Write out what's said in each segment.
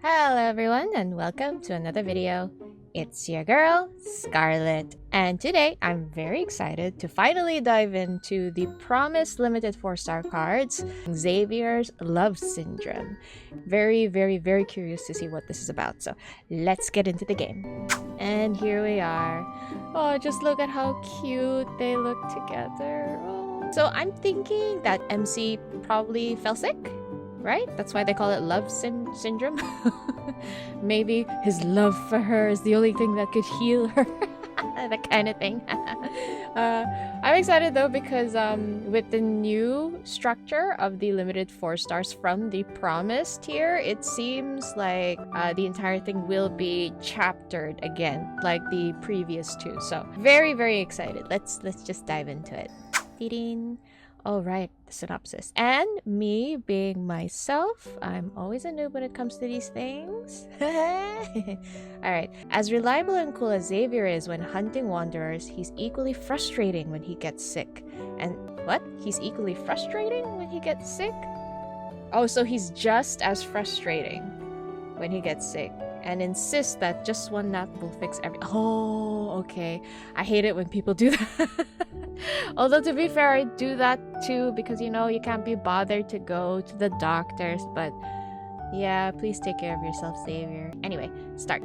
Hello everyone and welcome to another video. It's your girl, Scarlett, and today I'm very excited to finally dive into the promised limited 4-star cards, Xavier's Love Syndrome. Very curious to see what this is about, so let's get into the game. And here we are. Oh, just look at how cute they look together. Oh. So I'm thinking that MC probably fell sick, right? That's why they call it love syndrome. Maybe his love for her is the only thing that could heal her. That kind of thing. I'm excited though because with the new structure of the limited 4 stars from the promised tier, it seems like the entire thing will be chaptered again like the previous two. So very excited. Let's just dive into it. Alright, the synopsis. And me being myself, I'm always a noob when it comes to these things. Alright, as reliable and cool as Xavier is when hunting wanderers, he's equally frustrating when he gets sick. And what? He's equally frustrating when he gets sick? Oh, so he's just as frustrating when he gets sick. And insists that just one nap will fix everything. Oh, okay. I hate it when people do that. Although to be fair, I do that too because you know you can't be bothered to go to the doctors. But yeah, please take care of yourself, Xavier. Anyway, start.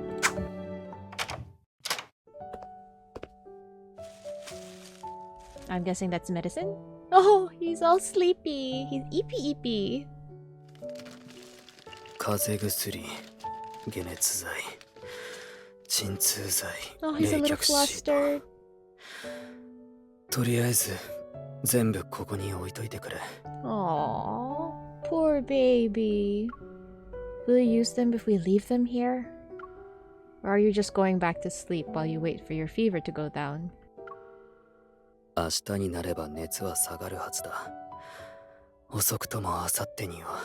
I'm guessing that's medicine. Oh, he's all sleepy. He's eepy. 風邪薬、解熱剤、鎮痛剤、 Oh, he's a 冷 little 却シート。 flustered. とりあえず全部ここに置いといてくれ。 Aww, poor baby. Will you use them if we leave them here? Or are you just going back to sleep while you wait for your fever to go down? 明日になれば熱は下がるはずだ。遅くとも明後日には。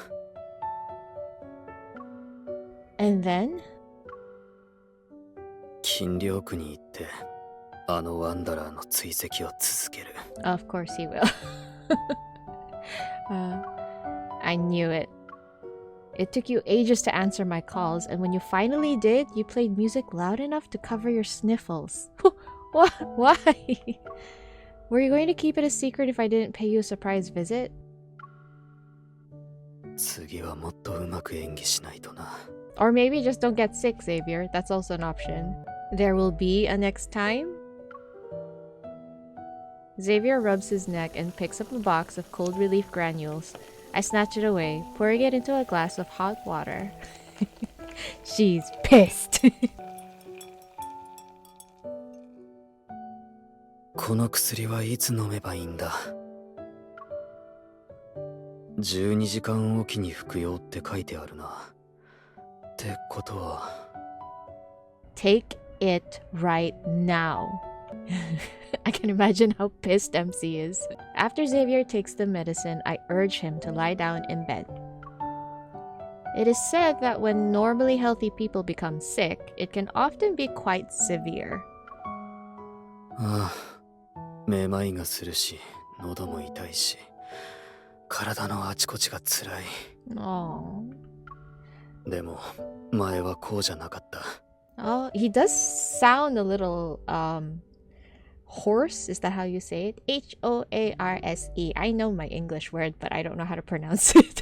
And then? 金陵区に行ってあのワンダラーの追跡を続ける。 Of course he will. I knew it. It took you ages to answer my calls, and when you finally did, you played music loud enough to cover your sniffles. What? Why? Were you going to keep it a secret if I didn't pay you a surprise visit? 次はもっとうまく演技しないとな。 Or maybe just don't get sick, Xavier. That's also an option. There will be a next time? Xavier rubs his neck and picks up a box of cold relief granules. I snatch it away, pouring it into a glass of hot water. She's pissed. この薬はいつ飲めばいいんだ。12時間おきに服用って書いてあるな。ってことは。 Take it right now. I can imagine how pissed MC is. After Xavier takes the medicine, I urge him to lie down in bed. It is said that when normally healthy people become sick, it can often be quite severe. ああ、めまいがするし、喉も痛いし、体のあちこちが辛い。 Oh. でも、前はこうじゃなかった。 Oh, he does sound a little hoarse. Is that how you say it? H-O-A-R-S-E. I know my English word, but I don't know how to pronounce it.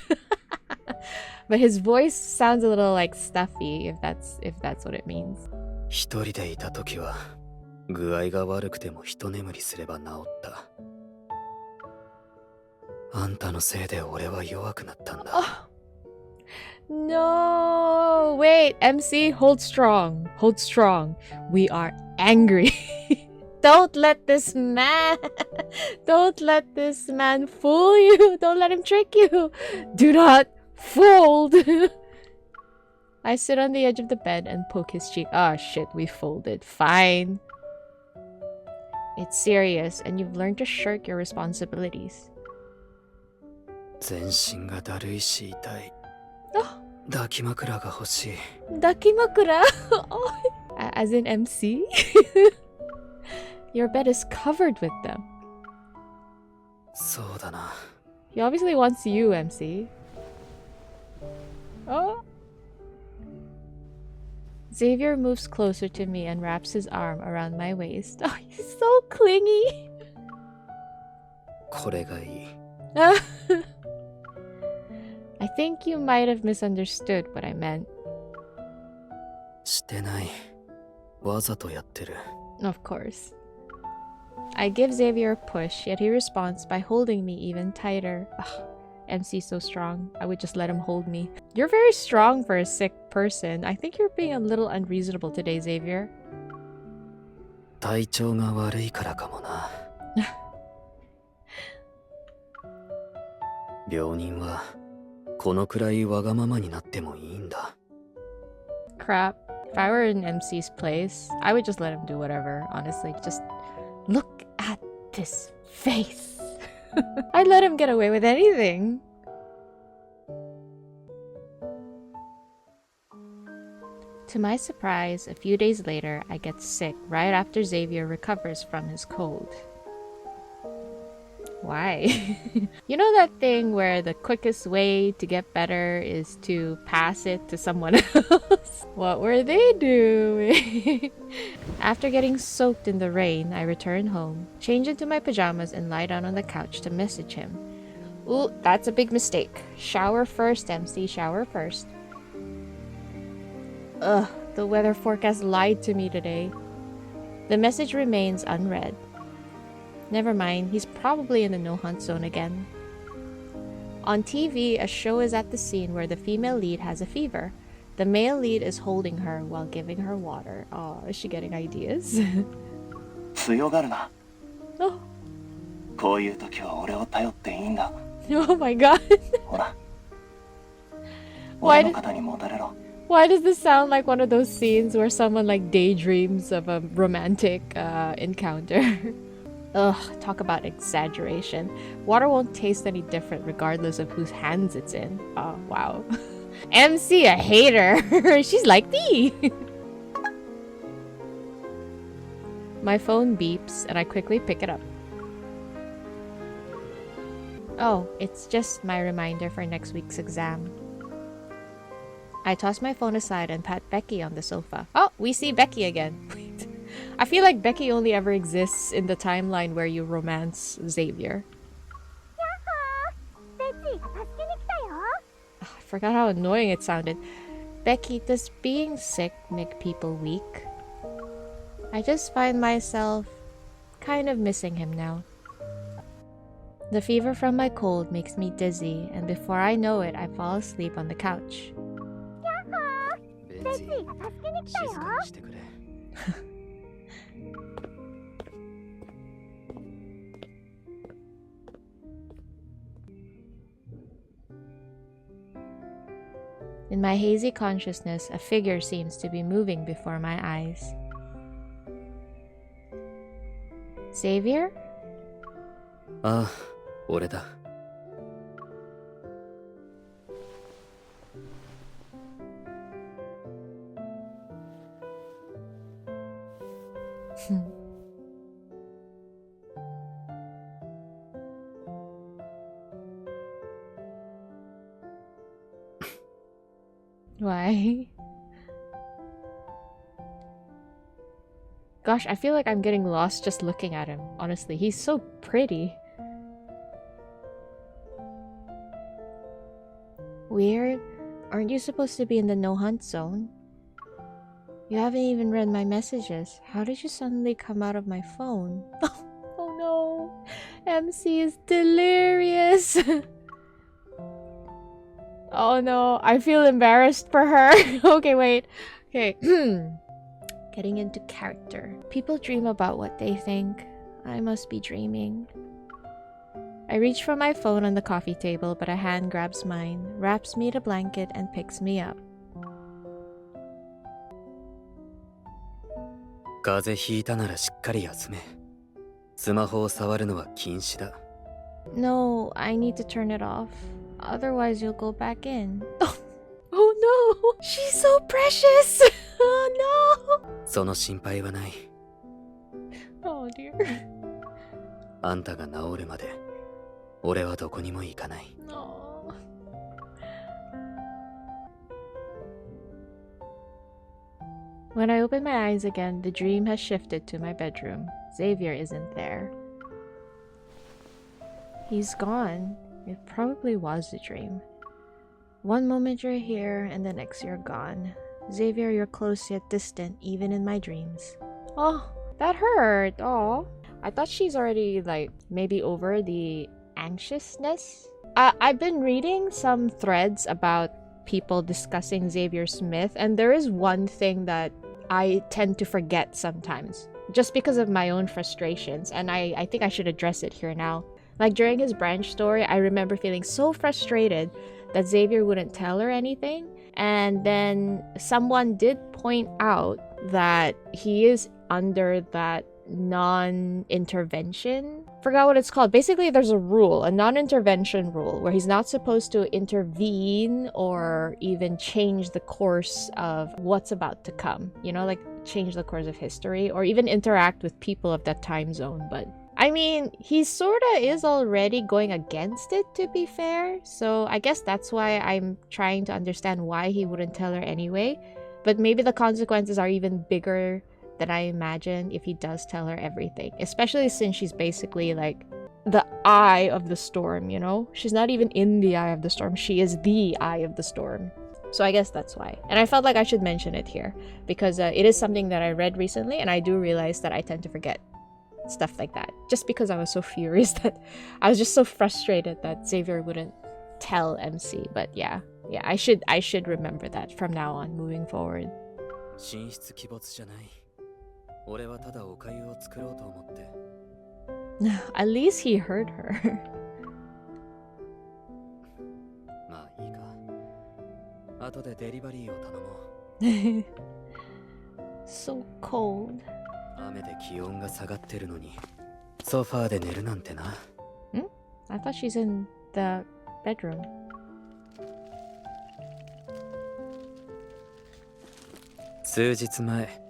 But his voice sounds a little like stuffy, if that's what it means. 一人でいた時は、具合が悪くても一眠りすれば治った。あんたのせいで俺は弱くなったんだ。 No, wait, MC, hold strong. We are angry. Don't let this man fool you. Don't let him trick you. Do not fold. I sit on the edge of the bed and poke his cheek. Oh shit, we folded. Fine. It's serious, and you've learned to shirk your responsibilities. 全身がだるいし痛い。 抱き枕が欲しい。 Dakimakura? As in MC? Your bed is covered with them. そうだな。 He obviously wants you, MC. Oh. Xavier moves closer to me and wraps his arm around my waist. Oh, he's so clingy. これがいい。I think you might have misunderstood what I meant. してない。わざとやってる。Of course. I give Xavier a push, yet he responds by holding me even tighter. Ugh, MC's so strong. I would just let him hold me. You're very strong for a sick person. I think you're being a little unreasonable today, Xavier. 体調が悪いからかもな。病人はこのくらいわがままになってもいいんだ。Crap. If I were in MC's place, I would just let him do whatever, honestly. Just look at this face. I'd let him get away with anything. To my surprise, a few days later, I get sick right after Xavier recovers from his cold. Why? You know that thing where the quickest way to get better is to pass it to someone else? What were they doing? After getting soaked in the rain, I return home, change into my pajamas, and lie down on the couch to message him. Ooh, that's a big mistake. Shower first, MC, shower first. Ugh, the weather forecast lied to me today. The message remains unread. Never mind, he's probably in the no-hunt zone again. On TV, a show is at the scene where the female lead has a fever. The male lead is holding her while giving her water. Oh, is she getting ideas? Oh. Oh my god. Why does this sound like one of those scenes where someone like daydreams of a romantic encounter? Ugh, talk about exaggeration. Water won't taste any different regardless of whose hands it's in. Oh, wow. MC, a hater. She's like me. My phone beeps and I quickly pick it up. Oh, it's just my reminder for next week's exam. I toss my phone aside and pat Becky on the sofa. Oh, we see Becky again. I feel like Becky only ever exists in the timeline where you romance Xavier. I forgot how annoying it sounded. Becky, does being sick make people weak? I just find myself kind of missing him now. The fever from my cold makes me dizzy, and before I know it, I fall asleep on the couch. In my hazy consciousness, a figure seems to be moving before my eyes. Xavier? ああ、俺だ。Why? Gosh, I feel like I'm getting lost just looking at him. Honestly, he's so pretty. Weird. Aren't you supposed to be in the no-hunt zone? You haven't even read my messages. How did you suddenly come out of my phone? Oh no. MC is delirious. Oh no, I feel embarrassed for her. Okay, wait. Okay. Getting into character. People dream about what they think. I must be dreaming. I reach for my phone on the coffee table, but a hand grabs mine, wraps me in a blanket, and picks me up. 風邪ひいたならしっかり休め。スマホを触るのは禁止だ。No, I need to turn it off. Otherwise, you'll go back in. Oh no! She's so precious! Oh no! その心配はない。Oh dear. あんたが治るまで、俺はどこにも行かない。Oh. When I open my eyes again, the dream has shifted to my bedroom. Xavier isn't there. He's gone. It probably was a dream. One moment you're here, and the next you're gone. Xavier, you're close yet distant, even in my dreams. Oh, that hurt. Oh, I thought she's already, like, maybe over the anxiousness. I've been reading some threads about people discussing Xavier's myth, and there is one thing that I tend to forget sometimes, just because of my own frustrations, and I think I should address it here now. Like, during his branch story, I remember feeling so frustrated that Xavier wouldn't tell her anything, and then someone did point out that he is under that non-intervention. Forgot what it's called. Basically, there's a rule, a non-intervention rule, where he's not supposed to intervene or even change the course of what's about to come. You know, like change the course of history or even interact with people of that time zone. But I mean, he sorta is already going against it, to be fair. So I guess that's why I'm trying to understand why he wouldn't tell her anyway. But maybe the consequences are even bigger than I imagine if he does tell her everything. Especially since she's basically like the eye of the storm, you know? She's not even in the eye of the storm. She is the eye of the storm. So I guess that's why. And I felt like I should mention it here because it is something that I read recently, and I do realize that I tend to forget stuff like that. Just because I was so furious that I was just so frustrated that Xavier wouldn't tell MC. But yeah, I should remember that from now on, moving forward. 神出鬼没じゃない。俺はただお粥を作ろうと思って。At least he heard her. まあいいか。後でデリバリーを頼もう。So cold. 雨で気温が下がってるのに、ソファーで寝るなんてな。I thought she's in the bedroom. 数日前、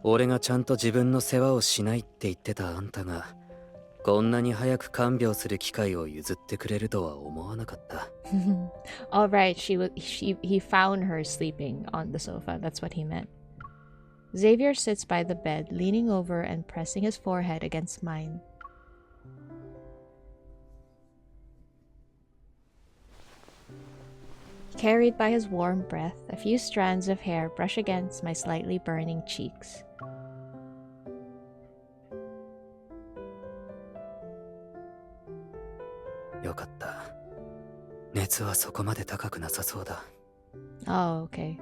俺がちゃんと自分の世話をしないって言ってたあんたが、こんなに早く看病する機会を譲ってくれるとは思わなかった。All right, he found her sleeping on the sofa. That's what he meant. Xavier sits by the bed, leaning over and pressing his forehead against mine. Carried by his warm breath, a few strands of hair brush against my slightly burning cheeks. Oh, okay.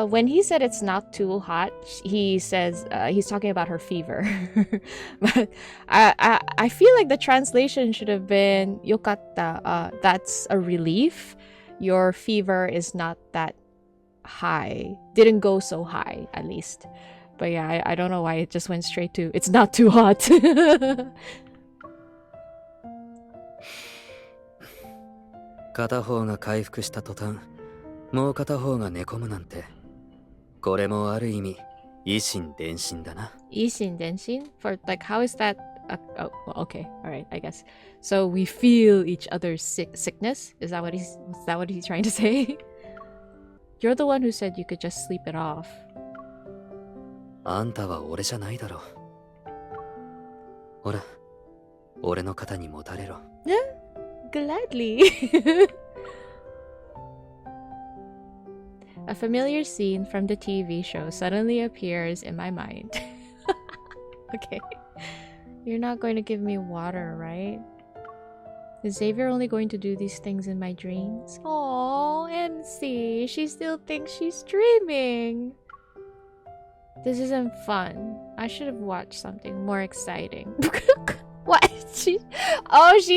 When he said it's not too hot, he says he's talking about her fever. But I feel like the translation should have been yokatta. That's a relief. Your fever is not that high. Didn't go so high, at least. But yeah, I don't know why it just went straight to it's not too hot. 片方が回復した途端、もう片方が寝込むなんて、これもある意味、以心伝心だな。以心伝心? For like, how is that? Oh, well, okay, all right, I guess. So we feel each other's sickness. Is that what he's trying to say? You're the one who said you could just sleep it off. あんたは俺じゃないだろ。ほら、俺の肩にもたれろ。Gladly. A familiar scene from the TV show suddenly appears in my mind. Okay. You're not going to give me water, right? Is Xavier only going to do these things in my dreams? Oh, MC, she still thinks she's dreaming. This isn't fun. I should have watched something more exciting. What? She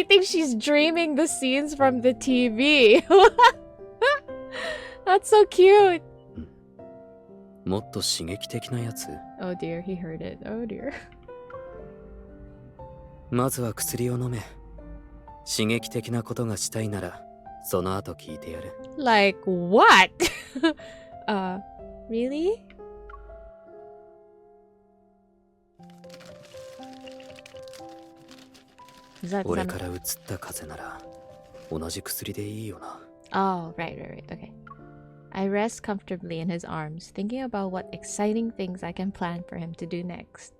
thinks she's dreaming the scenes from the TV. That's so cute. もっと刺激的なやつ。Oh dear, he heard it. Oh dear. まずは薬を飲め。刺激的なことがしたいなら、その後聞いてやる。Like what? Really? 俺から移った風邪なら同じ薬でいいよな。Oh, right. Okay. I rest comfortably in his arms, thinking about what exciting things I can plan for him to do next.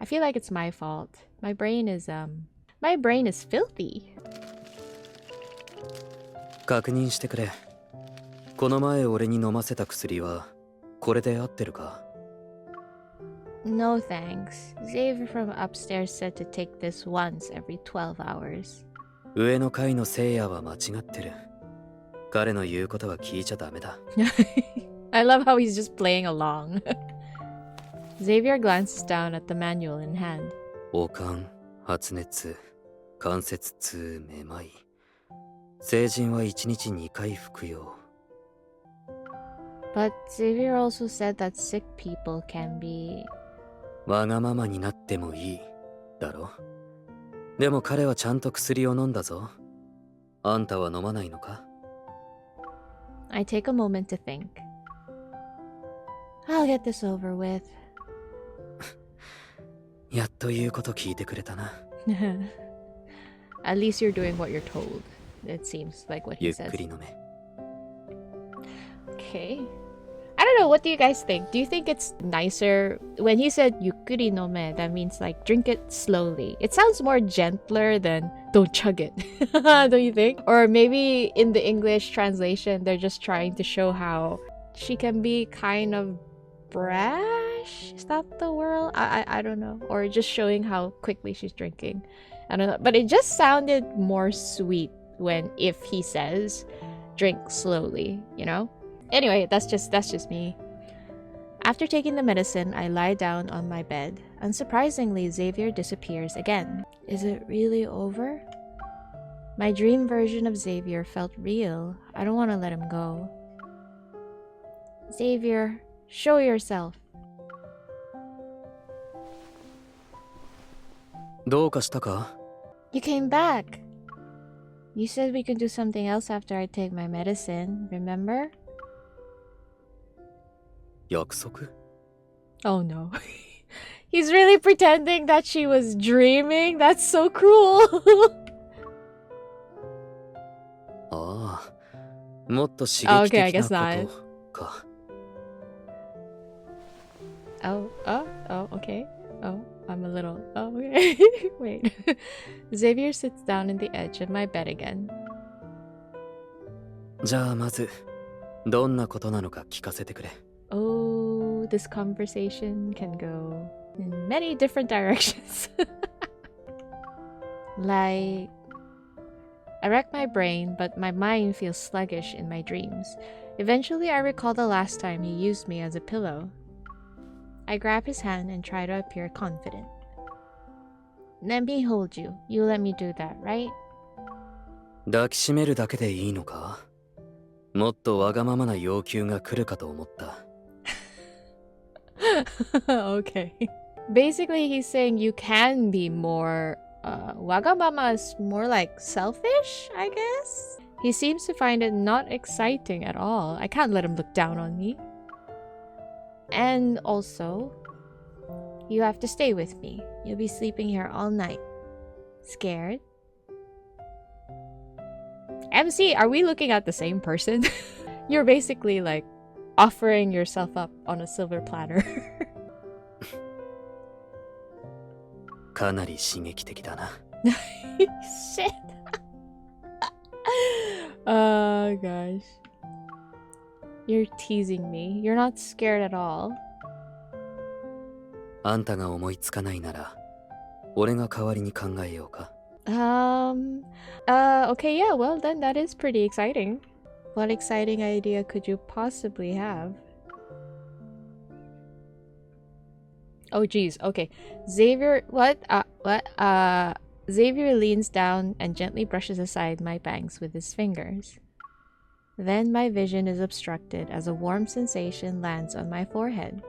I feel like it's my fault. My brain is filthy. 確認してくれ。この前俺に飲ませた薬はこれで合ってるか？ No thanks. Xavier from upstairs said to take this once every 12 hours. 上の階の聖夜は間違ってる。彼の言うことは聞いちゃダメだ。I love how he's just playing along. Xavier glances down at the manual in hand. 悪寒、発熱、関節痛、めまい。成人は1日2回服用。But Xavier also said that sick people can be... わがままになってもいい、だろ。でも彼はちゃんと薬を飲んだぞ。あんたは飲まないのか？ I take a moment to think. I'll get this over with. やっと言うこと聞いてくれたな。At least you're doing what you're told. It seems like what he ゆっ says. くり飲め。Okay. I don't know, what do you guys think? Do you think it's nicer? When he said yukkuri nome, that means like drink it slowly. It sounds more gentler than don't chug it. Don't you think? Or maybe in the English translation, they're just trying to show how she can be kind of brash? Is that the word? I don't know. Or just showing how quickly she's drinking. I don't know. But it just sounded more sweet if he says drink slowly, you know? Anyway, that's just me. After taking the medicine, I lie down on my bed. Unsurprisingly, Xavier disappears again. Is it really over? My dream version of Xavier felt real. I don't want to let him go. Xavier, show yourself. どうかしたか？ You came back. You said we could do something else after I take my medicine, remember? 約束？ Oh no. He's really pretending that she was dreaming? That's so cruel. ああ、もっと刺 Oh, 激 okay, I 的 guess な not. ことか。Oh, okay. Oh, I'm a little... Oh, okay. Wait. Xavier sits down in the edge of my bed again. じゃあまず、どんなことなのか聞かせてくれ。Oh, this conversation can go in many different directions. Like, I rack my brain, but my mind feels sluggish in my dreams. Eventually, I recall the last time he used me as a pillow. I grab his hand and try to appear confident. Let me hold you. You let me do that, right? 抱きしめるだけでいいのか？もっとわがままな要求が来るかと思った。Okay. Basically, he's saying you can be more... Wagamama is more like selfish, I guess? He seems to find it not exciting at all. I can't let him look down on me. And also, you have to stay with me. You'll be sleeping here all night. Scared? MC, are we looking at the same person? You're basically like offering yourself up on a silver platter. かなり刺激的だな。Shit. Oh gosh. You're teasing me. You're not scared at all. あんたが思いつかないなら、俺が代わりに考えようか。Okay, yeah, well then that is pretty exciting. What exciting idea could you possibly have? Oh geez, okay. Xavier, Xavier leans down and gently brushes aside my bangs with his fingers. Then my vision is obstructed as a warm sensation lands on my forehead.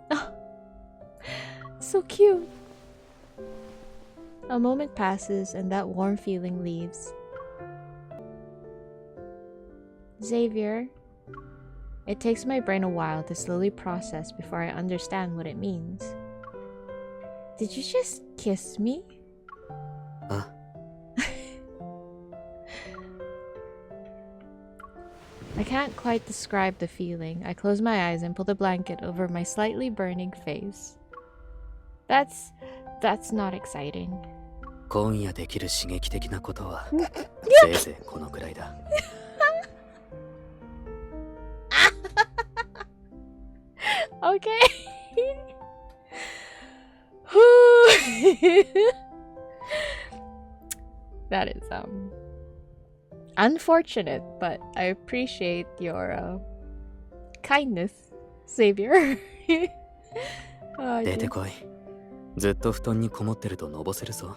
Oh, so cute. A moment passes and that warm feeling leaves. Xavier. It takes my brain a while to slowly process before I understand what it means. Did you just kiss me? I can't quite describe the feeling. I close my eyes and pull the blanket over my slightly burning face. That's not exciting. 今夜できる刺激的なことはせいぜいこのくらいだ。Okay. That is unfortunate, but I appreciate your kindness, Xavier. 出てこい。ずっと布団にこもってるとのぼせるぞ。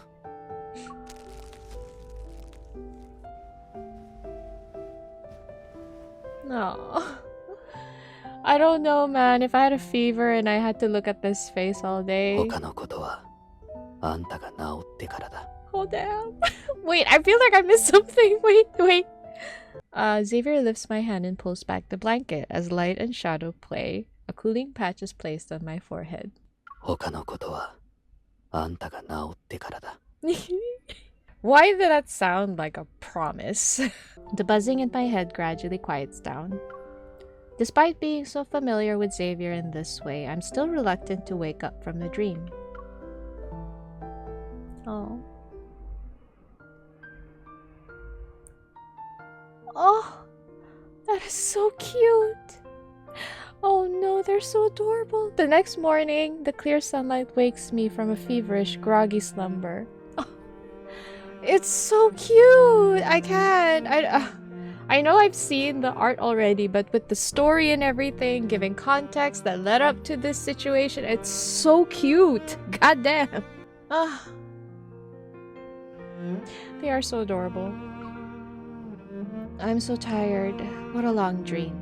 No. I don't know, man. If I had a fever and I had to look at this face all day. 他のことはあんたが治ってからだ。Oh, damn. Wait, I feel like I missed something. Wait. Xavier lifts my hand and pulls back the blanket as light and shadow play. A cooling patch is placed on my forehead. 他のことはあんたが治ってからだ。Why did that sound like a promise? The buzzing in my head gradually quiets down. Despite being so familiar with Xavier in this way, I'm still reluctant to wake up from the dream. Oh. Oh, that is so cute. Oh no, they're so adorable. The next morning, the clear sunlight wakes me from a feverish, groggy slumber. Oh, it's so cute. I can't. I know I've seen the art already, but with the story and everything, giving context that led up to this situation, it's so cute. God damn. They are so adorable. I'm so tired. What a long dream.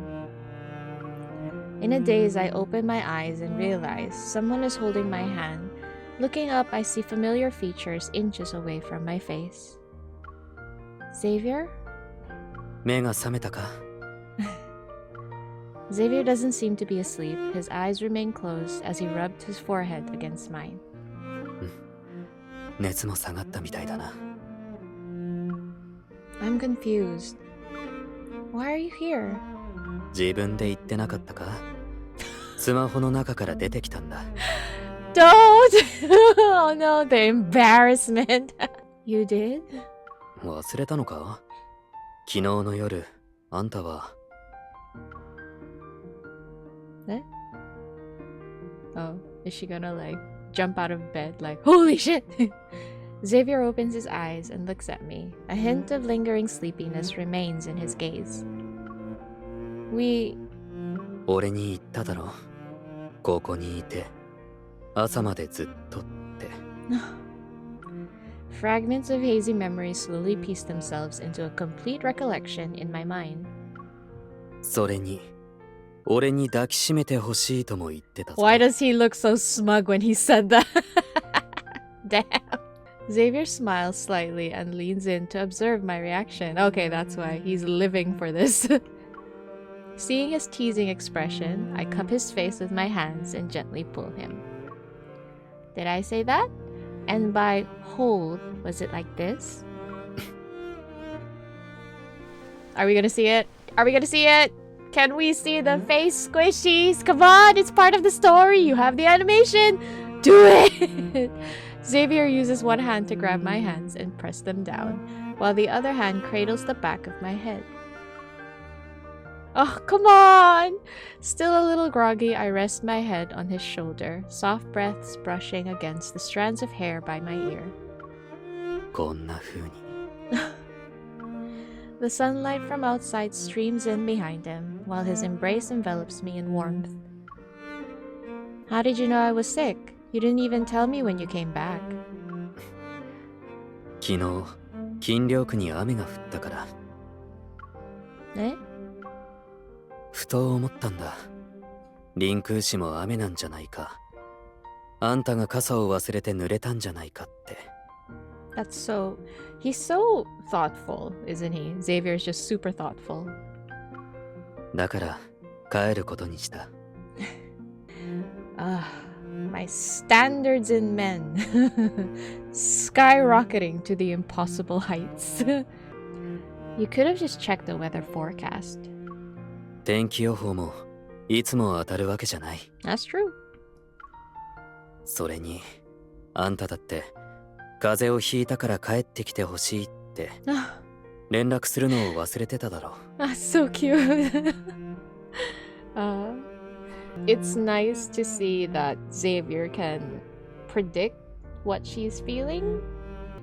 In a daze, I open my eyes and realize someone is holding my hand. Looking up, I see familiar features inches away from my face. Xavier? 目が覚めたか? Xavier doesn't seem to be asleep. His eyes remain closed as he rubbed his forehead against mine. 熱も下がったみたいだな。I'm confused. Why are you here? 自分で言ってなかったか? スマホの中から出てきたんだ。Don't! Oh no, the embarrassment. You did? 忘れたのか? 昨日の夜、あんたは... Eh? Oh, is she gonna like jump out of bed like, holy shit! Xavier opens his eyes and looks at me. A hint of lingering sleepiness remains in his gaze. We... 俺に言っただろ。ここにいて、朝までずっとって。Fragments of hazy memories slowly piece themselves into a complete recollection in my mind. それに、俺に抱きしめてほしいとも言ってたぞ。Why does he look so smug when he said that? Damn. Xavier smiles slightly and leans in to observe my reaction. Okay, that's why. He's living for this. Seeing his teasing expression, I cup his face with my hands and gently pull him. Did I say that? And by hold, was it like this? Are we gonna see it? Are we gonna see it? Can we see the face squishies? Come on, it's part of the story. You have the animation. Do it! Xavier uses one hand to grab my hands and press them down, while the other hand cradles the back of my head. Oh, come on! Still a little groggy, I rest my head on his shoulder, soft breaths brushing against the strands of hair by my ear. こんな風に。The sunlight from outside streams in behind him, while his embrace envelops me in warmth. How did you know I was sick? You didn't even tell me when you came back. 昨日、金陵区に雨が降ったから。え? ふと思ったんだ。臨空市も雨なんじゃないか。あんたが傘を忘れて濡れたんじゃないかって。That's so... He's so thoughtful, isn't he? Xavier's just super thoughtful. だから帰ることにした。My standards in men. Skyrocketing to the impossible heights. You could have just checked the weather forecast. 天気予報もいつも当たるわけじゃない。 That's true. それにあんただって風邪をひいたから帰ってきてほしいって連絡するのを忘れてただろ。 That's so cute. It's nice to see that Xavier can predict what she's feeling.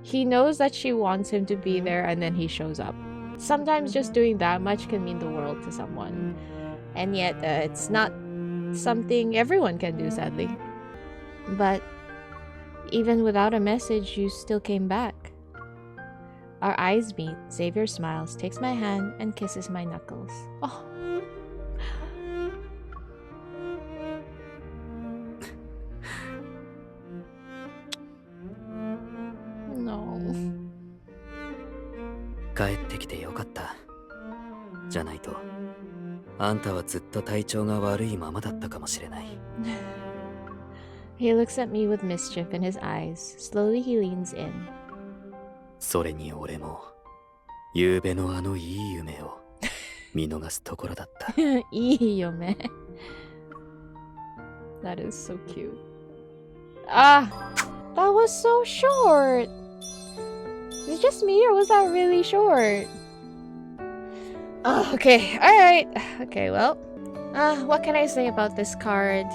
He knows that she wants him to be there and then he shows up. Sometimes just doing that much can mean the world to someone. And yet it's not something everyone can do, sadly. But even without a message, you still came back. Our eyes meet. Xavier smiles, takes my hand, and kisses my knuckles. Oh. No. 帰ってきてよかった。じゃないとあんたはずっと体調が悪いままだったかもしれない。He looks at me with mischief in his eyes. Slowly he leans in. それに俺も夕べのあのいい夢を見逃すところだった。いい夢。That is so cute. Ah, that was so short. Is it just me or was that really short? Oh, okay, alright. Okay, well. What can I say about this card?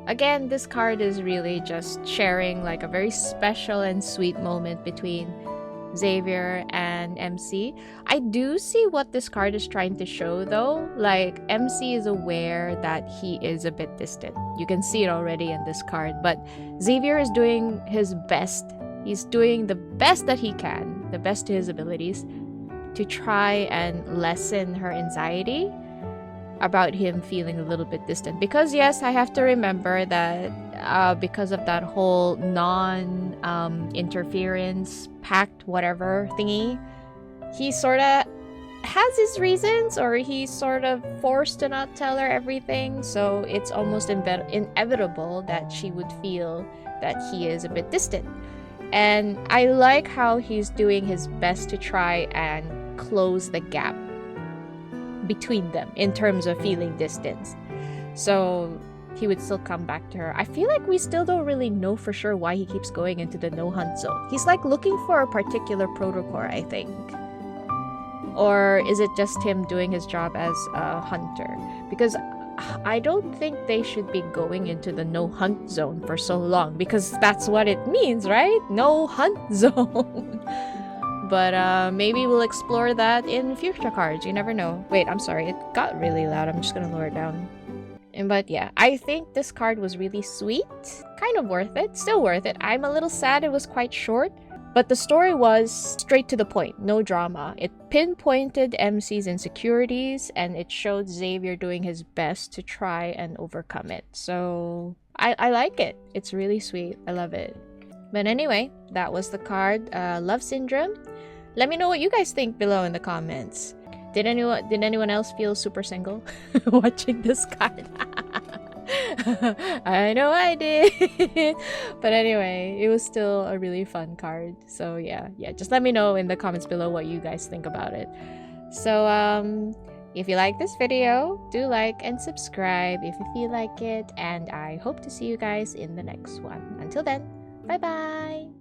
Again, this card is really just sharing like a very special and sweet moment between Xavier and MC. I do see what this card is trying to show though. Like, MC is aware that he is a bit distant. You can see it already in this card. But Xavier is doing his best. He's doing the best that he can, the best to his abilities, to try and lessen her anxiety about him feeling a little bit distant. Because yes, I have to remember that because of that whole non-interference pact whatever thingy, he sort of has his reasons, or he's sort of forced to not tell her everything, so it's almost inevitable that she would feel that he is a bit distant. And I like how he's doing his best to try and close the gap between them in terms of feeling distance. So he would still come back to her. I feel like we still don't really know for sure why he keeps going into the no hunt zone. He's like looking for a particular protocol, I think. Or is it just him doing his job as a hunter? Because I don't think they should be going into the no hunt zone for so long, because that's what it means, right? No hunt zone. But maybe we'll explore that in future cards. You never know. Wait, I'm sorry. It got really loud. I'm just gonna lower it down. But yeah, I think this card was really sweet. Kind of worth it. Still worth it. I'm a little sad it was quite short. But the story was straight to the point. No drama. It pinpointed MC's insecurities, and it showed Xavier doing his best to try and overcome it. So I like it. It's really sweet. I love it. But anyway, that was the card, Love Syndrome. Let me know what you guys think below in the comments. Did anyone else feel super single watching this card? I know I did. But anyway, it was still a really fun card. So yeah, just let me know in the comments below what you guys think about it. So if you like this video, do like and subscribe if you feel like it, and I hope to see you guys in the next one. Until then, bye bye.